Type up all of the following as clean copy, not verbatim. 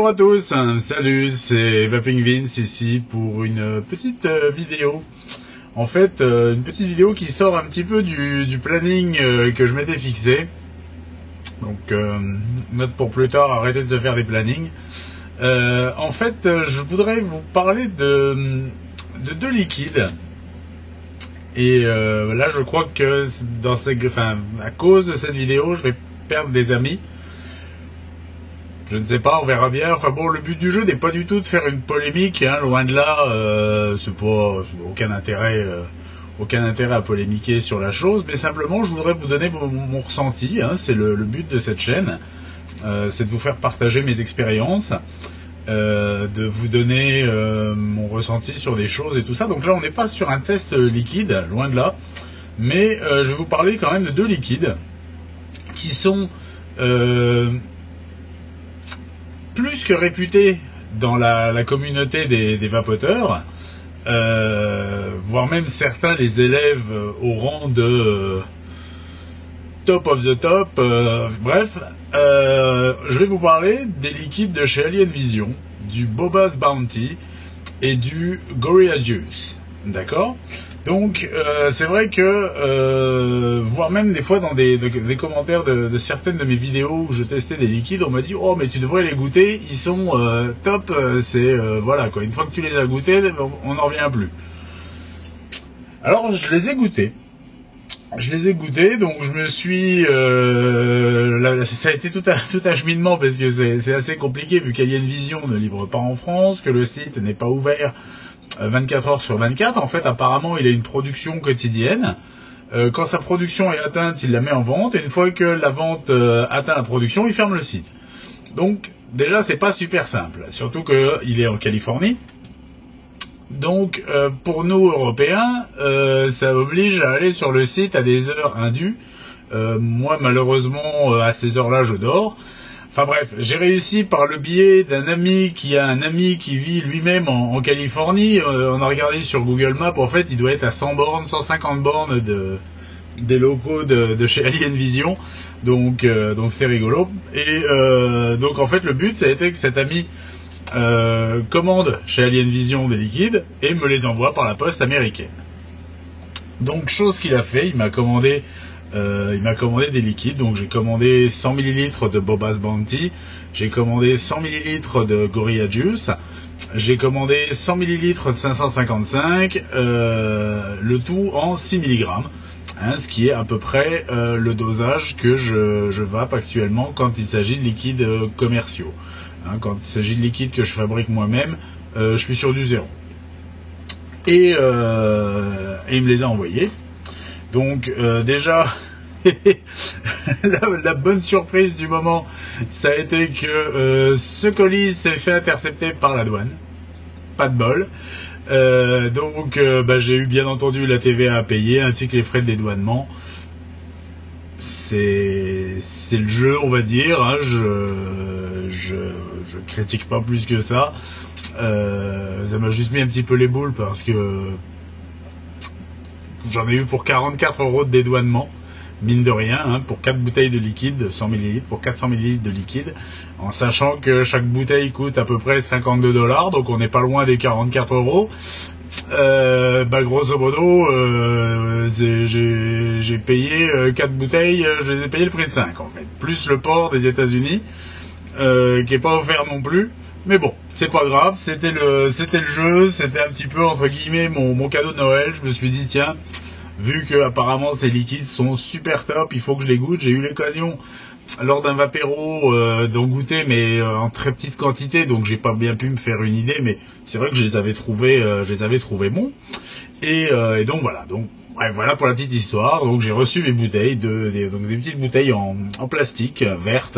Bonjour à tous, salut, c'est Vaping Vince ici pour une petite vidéo. En fait, une petite vidéo qui sort un petit peu du planning que je m'étais fixé. Donc, note pour plus tard, arrêtez de se faire des plannings. En fait, je voudrais vous parler de deux liquides. Et là, je crois que à cause de cette vidéo, je vais perdre des amis. Je ne sais pas, on verra bien. Enfin bon, le but du jeu n'est pas du tout de faire une polémique, hein, loin de là. C'est aucun intérêt à polémiquer sur la chose, mais simplement, je voudrais vous donner mon ressenti. Hein, c'est le but de cette chaîne, c'est de vous faire partager mes expériences, de vous donner mon ressenti sur des choses et tout ça. Donc là, on n'est pas sur un test liquide, loin de là, mais je vais vous parler quand même de deux liquides qui sont plus que réputés dans la communauté des vapoteurs, voire même certains les élèves au rang de top of the top. Bref, je vais vous parler des liquides de chez Alien Vision, du Boba's Bounty et du Gorilla Juice. D'accord ? Donc c'est vrai que voire même des fois dans des commentaires de certaines de mes vidéos où je testais des liquides, on m'a dit oh mais tu devrais les goûter, ils sont top, voilà quoi, une fois que tu les as goûtés, on n'en revient plus. Alors je les ai goûtés, donc je me suis ça a été tout un cheminement parce que c'est assez compliqué vu qu'Alien Vision ne livre pas en France, que le site n'est pas ouvert 24 heures sur 24. En fait, apparemment, il a une production quotidienne. Quand sa production est atteinte, il la met en vente. Et une fois que la vente atteint la production, il ferme le site. Donc, déjà, c'est pas super simple. Surtout qu'il est en Californie. Donc, pour nous, Européens, ça oblige à aller sur le site à des heures indues. Moi, malheureusement, à ces heures-là, je dors. Enfin bref, j'ai réussi par le biais d'un ami qui a un ami qui vit lui-même en Californie. On a regardé sur Google Maps, en fait il doit être à 100 bornes, 150 bornes des locaux de chez Alien Vision. Donc c'est rigolo. Et donc en fait le but ça a été que cet ami commande chez Alien Vision des liquides et me les envoie par la poste américaine. Donc chose qu'il a fait, il m'a commandé des liquides, donc j'ai commandé 100 ml de Boba's Bounty, j'ai commandé 100 ml de Gorilla Juice, j'ai commandé 100 ml de 555, le tout en 6 mg, hein, ce qui est à peu près le dosage que je vape actuellement quand il s'agit de liquides commerciaux. Hein, quand il s'agit de liquides que je fabrique moi-même, je suis sur du zéro. Et il me les a envoyés. Donc déjà, la bonne surprise du moment, ça a été que ce colis s'est fait intercepter par la douane. Pas de bol. Donc j'ai eu bien entendu la TVA à payer, ainsi que les frais de dédouanement. C'est le jeu, on va dire. Hein, je critique pas plus que ça. Ça m'a juste mis un petit peu les boules parce que j'en ai eu pour 44 € de dédouanement, mine de rien, hein, pour 4 bouteilles de liquide, 100 ml, pour 400 ml de liquide, en sachant que chaque bouteille coûte à peu près 52 $, donc on n'est pas loin des 44 €. Grosso modo, j'ai payé 4 bouteilles, je les ai payé le prix de 5 en fait, plus le port des États-Unis, qui est pas offert non plus. Mais bon, c'est pas grave, c'était le jeu, c'était un petit peu entre guillemets mon cadeau de Noël. Je me suis dit tiens, vu que apparemment ces liquides sont super top, il faut que je les goûte. J'ai eu l'occasion lors d'un vapéro d'en goûter, mais en très petite quantité, donc j'ai pas bien pu me faire une idée, mais c'est vrai que je les avais trouvés bons. Et donc voilà, voilà pour la petite histoire. Donc j'ai reçu mes bouteilles, des petites bouteilles en plastique verte.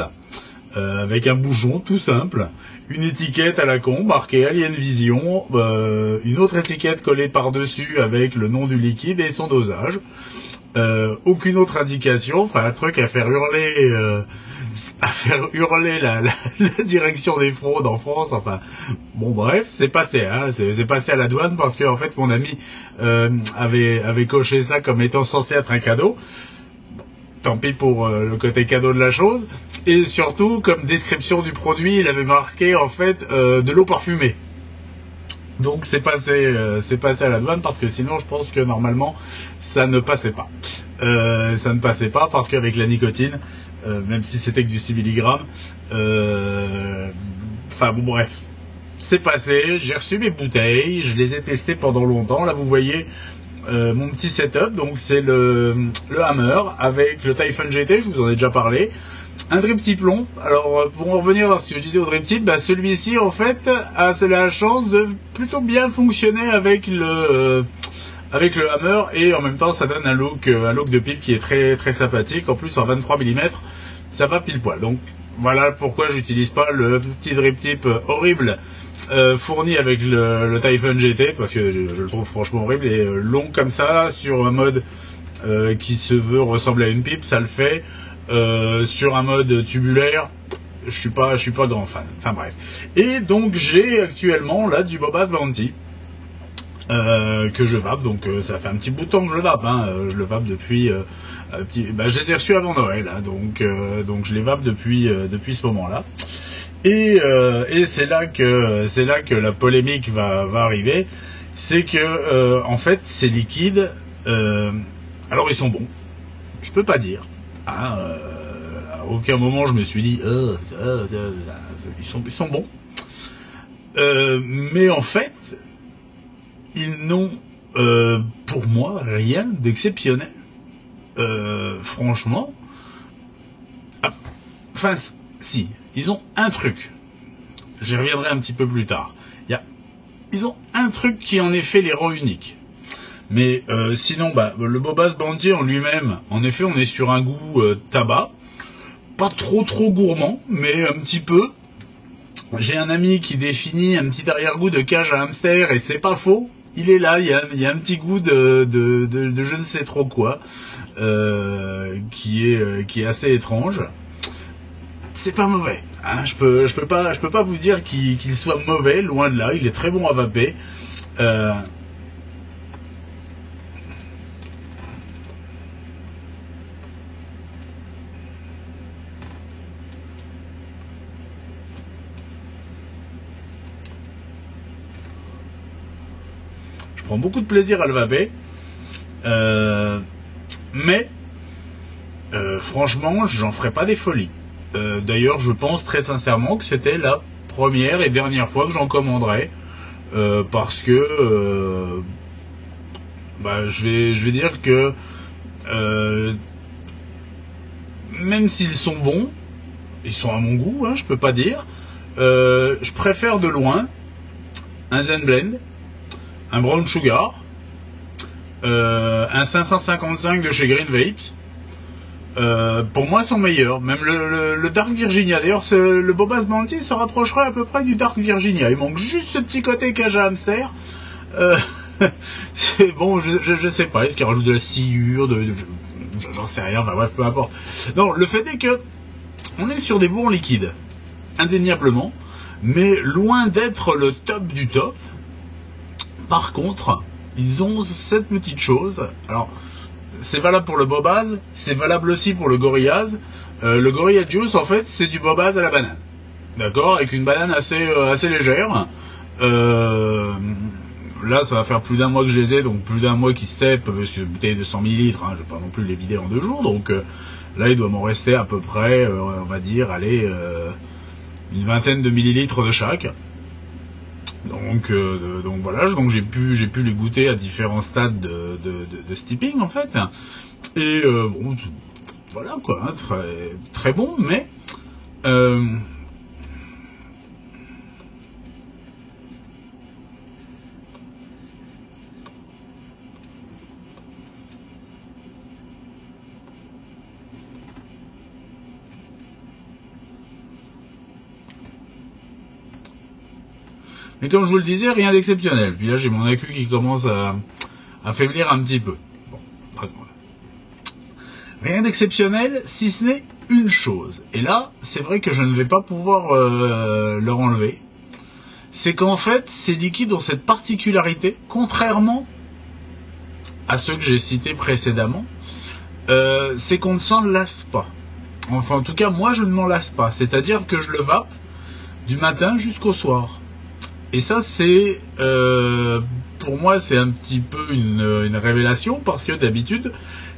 Avec un bouchon tout simple, une étiquette à la con marquée Alien Vision, une autre étiquette collée par-dessus avec le nom du liquide et son dosage. Aucune autre indication, enfin un truc à faire hurler la direction des fraudes en France. Enfin bon bref, c'est passé à la douane parce que en fait mon ami avait coché ça comme étant censé être un cadeau. Tant pis pour le côté cadeau de la chose. Et surtout, comme description du produit, il avait marqué en fait de l'eau parfumée. Donc c'est passé à la douane parce que sinon je pense que normalement ça ne passait pas. Ça ne passait pas parce qu'avec la nicotine, même si c'était que du 6 mg, enfin bon bref, c'est passé, j'ai reçu mes bouteilles, je les ai testées pendant longtemps. Là vous voyez mon petit setup, donc c'est le Hammer avec le Typhon GT, je vous en ai déjà parlé. Un drip tip long. Alors pour en revenir à ce que je disais au drip tip, celui-ci en fait a la chance de plutôt bien fonctionner avec le Hammer, et en même temps ça donne un look de pipe qui est très très sympathique. En plus en 23 mm ça va pile poil. Donc voilà pourquoi j'utilise pas le petit drip tip horrible fourni avec le Typhon GT, parce que je le trouve franchement horrible, et long comme ça sur un mode qui se veut ressembler à une pipe, ça le fait. Sur un mode tubulaire, je suis pas grand fan. Enfin bref. Et donc j'ai actuellement là du Bobas Bounty que je vape. Donc ça fait un petit bout de temps que je le vape. Je le vape depuis. Je les ai reçus avant Noël. Donc je les vape depuis ce moment-là. Et c'est là que la polémique va arriver. C'est que en fait ces liquides, alors ils sont bons. Je peux pas dire. À aucun moment je me suis dit ils sont bons, mais en fait ils n'ont pour moi rien d'exceptionnel, franchement. Enfin si, ils ont un truc, j'y reviendrai un petit peu plus tard. Ils ont un truc qui en effet les rend uniques. Mais sinon, le Bobas Bounty en lui-même, en effet, on est sur un goût tabac, pas trop gourmand, mais un petit peu. J'ai un ami qui définit un petit arrière-goût de cage à hamster, et c'est pas faux. Il est là, il y a un petit goût de je ne sais trop quoi, qui est assez étrange. C'est pas mauvais. Je peux pas vous dire qu'il soit mauvais, loin de là. Il est très bon à vaper. Je prends beaucoup de plaisir à le vaper, mais franchement j'en ferai pas des folies. D'ailleurs je pense très sincèrement que c'était la première et dernière fois que j'en commanderai, parce que je vais dire que même s'ils sont bons, ils sont à mon goût, je peux pas dire, je préfère de loin un Zen Blend, un Brown Sugar, un 555 de chez Green Vapes. Pour moi sont meilleurs. Même le Dark Virginia. D'ailleurs le Bobas Bounty se rapprocherait à peu près du Dark Virginia. Il manque juste ce petit côté cage à hamster. C'est bon, je sais pas, est-ce qu'il rajoute de la sciure, j'en sais rien, enfin bref, peu importe. Non, le fait est que on est sur des bourrons liquides, indéniablement, mais loin d'être le top du top. Par contre, ils ont cette petite chose. Alors, c'est valable pour le Bobas, c'est valable aussi pour le Gorillaz. Le Gorilla Juice, en fait, c'est du Bobas à la banane. D'accord, avec une banane assez légère. Là, ça va faire plus d'un mois que je les ai, donc plus d'un mois qui step, parce que bouteille de 100 ml, je vais pas non plus les vider en 2 jours, donc là, il doit m'en rester à peu près, on va dire, une vingtaine de millilitres de chaque. Donc voilà, donc j'ai pu les goûter à différents stades de steeping en fait, et bon, voilà quoi, très très bon, mais comme je vous le disais, rien d'exceptionnel. Puis là, j'ai mon accu qui commence à faiblir un petit peu. Bon, voilà. Rien d'exceptionnel, si ce n'est une chose. Et là, c'est vrai que je ne vais pas pouvoir leur enlever. C'est qu'en fait, ces liquides ont cette particularité, contrairement à ceux que j'ai cités précédemment, c'est qu'on ne s'en lasse pas. Enfin, en tout cas, moi, je ne m'en lasse pas. C'est-à-dire que je le vape du matin jusqu'au soir. Et ça, c'est... pour moi, c'est un petit peu une révélation, parce que d'habitude,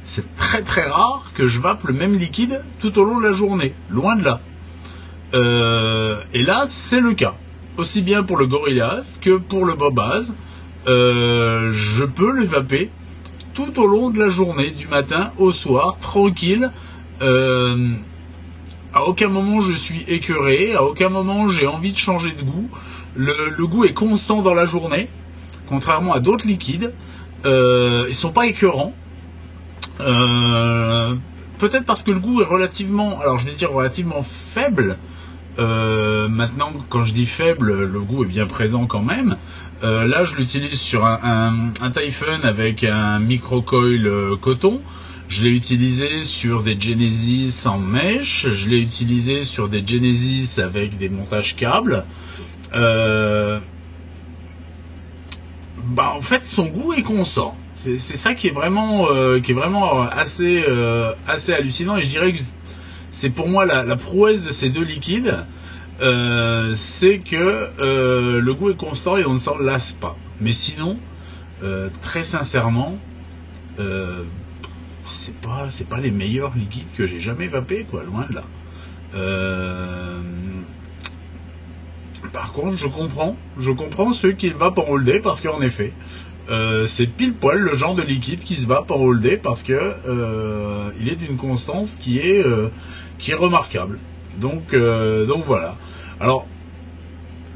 c'est très très rare que je vape le même liquide tout au long de la journée. Loin de là. Et là, c'est le cas. Aussi bien pour le Gorillaz que pour le Bobaz. Je peux le vaper tout au long de la journée, du matin au soir, tranquille. À aucun moment je suis écœuré, à aucun moment j'ai envie de changer de goût. Le goût est constant dans la journée, contrairement à d'autres liquides. Ils sont pas écœurants. Peut-être parce que le goût est relativement, alors je vais dire relativement faible. Maintenant, quand je dis faible, le goût est bien présent quand même. Là, je l'utilise sur un Typhon avec un microcoil coton. Je l'ai utilisé sur des Genesis en mèche. Je l'ai utilisé sur des Genesis avec des montages câbles. En fait, son goût est constant. C'est ça qui est vraiment assez hallucinant. Et je dirais que c'est pour moi la prouesse de ces deux liquides. C'est que le goût est constant et on ne s'en lasse pas. Mais sinon, très sincèrement, c'est pas les meilleurs liquides que j'ai jamais vapé, quoi, loin de là. Par contre, je comprends ceux qui le vapent en all day, parce qu'en effet, c'est pile poil le genre de liquide qui se vape en all day, parce que il est d'une constance qui est remarquable. Donc voilà. Alors,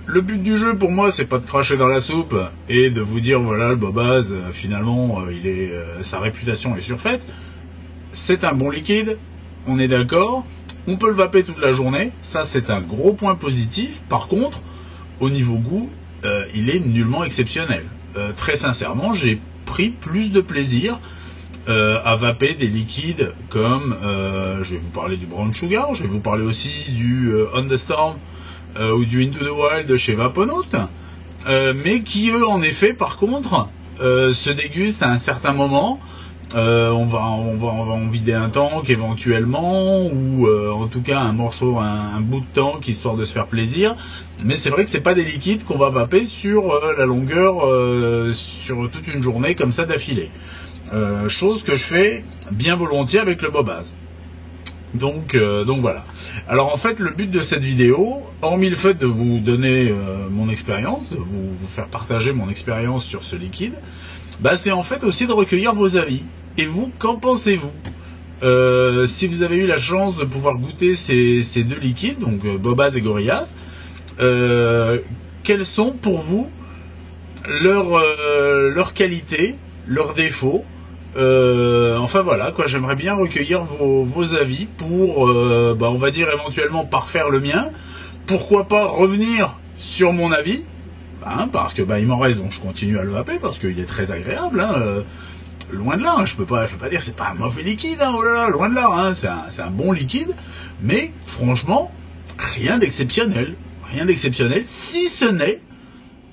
le but du jeu pour moi, c'est pas de cracher dans la soupe et de vous dire voilà, le Bobaz finalement sa réputation est surfaite. C'est un bon liquide, on est d'accord. On peut le vaper toute la journée, ça c'est un gros point positif. Par contre, au niveau goût, il est nullement exceptionnel. Très sincèrement, j'ai pris plus de plaisir à vaper des liquides comme, je vais vous parler du Brown Sugar, je vais vous parler aussi du On the Storm ou du Into the Wild de chez Vaponaut, mais qui eux en effet par contre se dégustent à un certain moment. On va en vider un tank éventuellement, ou en tout cas un morceau, un bout de tank, histoire de se faire plaisir. Mais c'est vrai que c'est pas des liquides qu'on va vaper sur la longueur, sur toute une journée comme ça d'affilée. Chose que je fais bien volontiers avec le Bobaz. Donc voilà. Alors en fait, le but de cette vidéo, hormis le fait de vous donner mon expérience, de vous faire partager mon expérience sur ce liquide, c'est en fait aussi de recueillir vos avis. Et vous, qu'en pensez-vous ? Si vous avez eu la chance de pouvoir goûter ces deux liquides, donc Bobaz et Gorillaz, quelles sont pour vous leurs qualités, leurs défauts ? Enfin voilà, quoi, j'aimerais bien recueillir vos avis pour, on va dire éventuellement parfaire le mien. Pourquoi pas revenir sur mon avis ? Parce que il m'en reste, donc je continue à le vaper parce qu'il est très agréable. Loin de là, je peux pas dire c'est pas un mauvais liquide, oh là là, loin de là, c'est un bon liquide, mais franchement rien d'exceptionnel, si ce n'est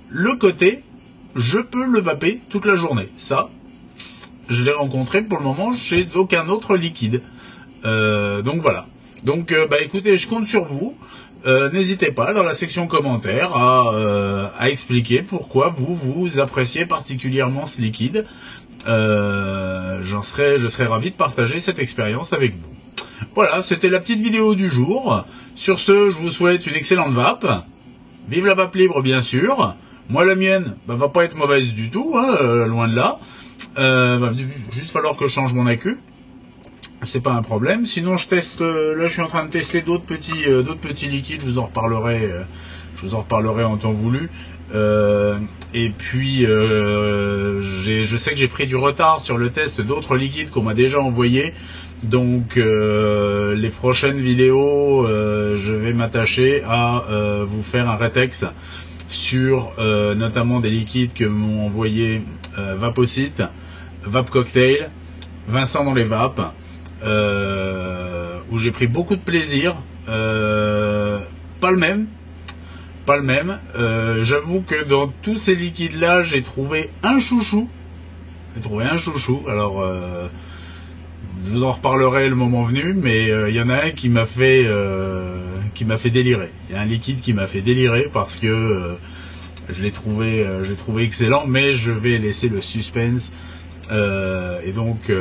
le côté je peux le vaper toute la journée. Ça, je l'ai rencontré pour le moment chez aucun autre liquide. Donc voilà. Donc écoutez, je compte sur vous. N'hésitez pas dans la section commentaires à expliquer pourquoi vous appréciez particulièrement ce liquide. Je serais ravi de partager cette expérience avec vous. Voilà, c'était la petite vidéo du jour. Sur ce, je vous souhaite une excellente vape. Vive la vape libre, bien sûr. Moi, la mienne va pas être mauvaise du tout, loin de là. Va juste falloir que je change mon accu. C'est pas un problème. Sinon, je teste. Là, je suis en train de tester d'autres petits liquides. Je vous en reparlerai en temps voulu. Et puis, je sais que j'ai pris du retard sur le test d'autres liquides qu'on m'a déjà envoyés. Donc, les prochaines vidéos, je vais m'attacher à vous faire un rétex sur notamment des liquides que m'ont envoyé Vaposite, Vape Cocktail, Vincent dans les vapes, où j'ai pris beaucoup de plaisir. Pas le même. J'avoue que dans tous ces liquides là j'ai trouvé un chouchou. Alors je vous en reparlerai le moment venu, mais il y en a un qui m'a fait délirer. Il y a un liquide qui m'a fait délirer parce que je l'ai trouvé excellent, mais je vais laisser le suspense. Et donc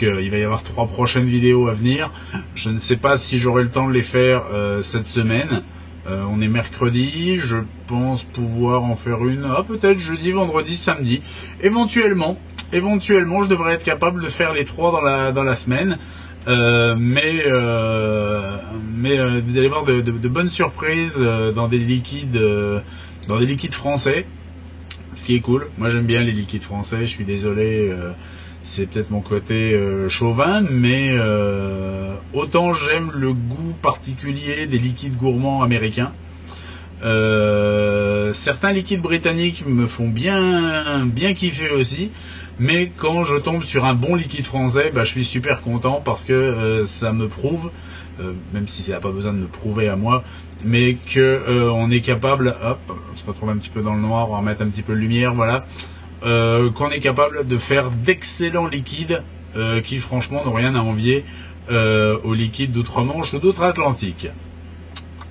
il va y avoir 3 prochaines vidéos à venir. Je ne sais pas si j'aurai le temps de les faire cette semaine. On est mercredi, je pense pouvoir en faire une, peut-être jeudi, vendredi, samedi. Éventuellement, je devrais être capable de faire les 3 dans la semaine. Mais vous allez voir de bonnes surprises dans des liquides français, ce qui est cool. Moi j'aime bien les liquides français, je suis désolé, c'est peut-être mon côté chauvin, mais autant j'aime le goût particulier des liquides gourmands américains. Certains liquides britanniques me font bien kiffer aussi, mais quand je tombe sur un bon liquide français, je suis super content parce que ça me prouve, même si ça n'a pas besoin de me prouver à moi, mais que on est capable, on se retrouve un petit peu dans le noir, on va remettre un petit peu de lumière, voilà, qu'on est capable de faire d'excellents liquides qui franchement n'ont rien à envier aux liquides d'outre-Manche ou d'outre-Atlantique.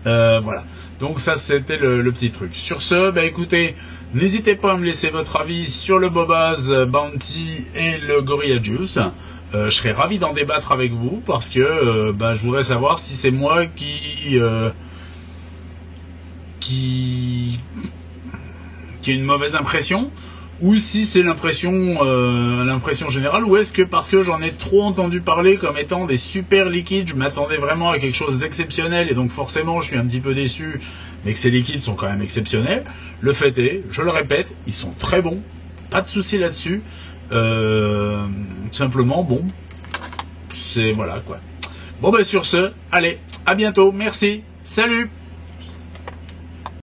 Voilà. Donc ça c'était le petit truc. Sur ce, écoutez, n'hésitez pas à me laisser votre avis sur le Bobaz Bounty et le Gorilla Juice. Je serais ravi d'en débattre avec vous parce que je voudrais savoir si c'est moi qui a une mauvaise impression, ou si c'est l'impression générale, ou est-ce que parce que j'en ai trop entendu parler comme étant des super liquides, je m'attendais vraiment à quelque chose d'exceptionnel et donc forcément je suis un petit peu déçu, mais que ces liquides sont quand même exceptionnels. Le fait est, je le répète, ils sont très bons, pas de souci là-dessus. Simplement, c'est voilà quoi. Bon sur ce, allez, à bientôt, merci, salut.